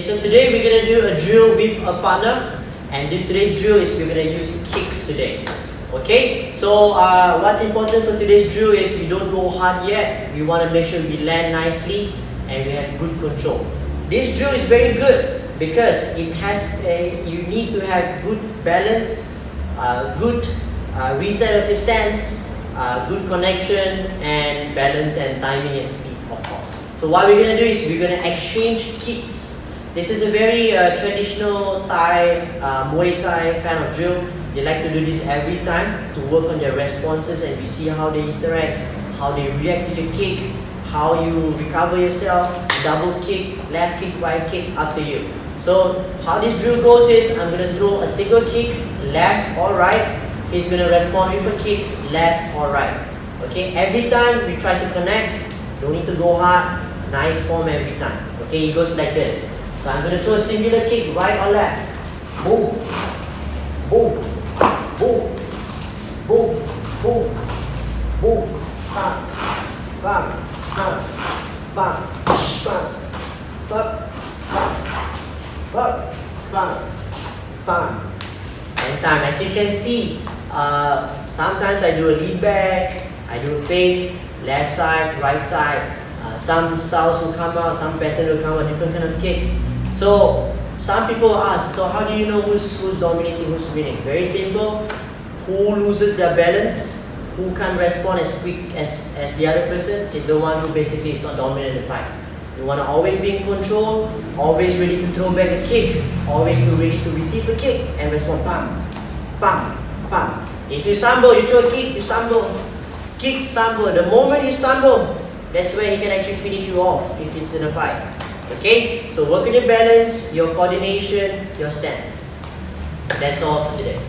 So today we're going to do a drill with a partner, and today's drill is we're going to use kicks today. Okay, so what's important for today's drill is we don't go hard yet. We want to make sure we land nicely and we have good control. This drill is very good because it has you need to have good balance, good reset of your stance, good connection, and balance and timing and speed, of course. So what we're going to do is we're going to exchange kicks. This is a very traditional Thai, Muay Thai kind of drill. They like to do this every time to work on their responses, and we see how they interact, how they react to your kick, how you recover yourself, double kick, left kick, right kick, up to you. So how this drill goes is I'm going to throw a single kick, left or right. He's going to respond with a kick, left or right. Okay, every time we try to connect, don't need to go hard, nice form every time. Okay, it goes like this. So I'm going to throw a singular kick, right or left. Boom, boom, boom, boom, boom, boom, bam, bam, bam, bam, bam, bam, bam, bam, bam. And time, as you can see, sometimes I do a lead back, I do a fake, left side, right side. Some styles will come out, some pattern will come out, different kind of kicks. So some people ask, so how do you know who's dominating, who's winning? Very simple. Who loses their balance, who can't respond as quick as the other person is the one who basically is not dominant in the fight. You want to always be in control, always ready to throw back a kick, always ready to receive a kick and respond. Bam, bam, bam. If you stumble, you throw a kick, you stumble. Kick, stumble. The moment you stumble, that's where he can actually finish you off if it's in a fight. Okay, so work on your balance, your coordination, your stance. That's all for today.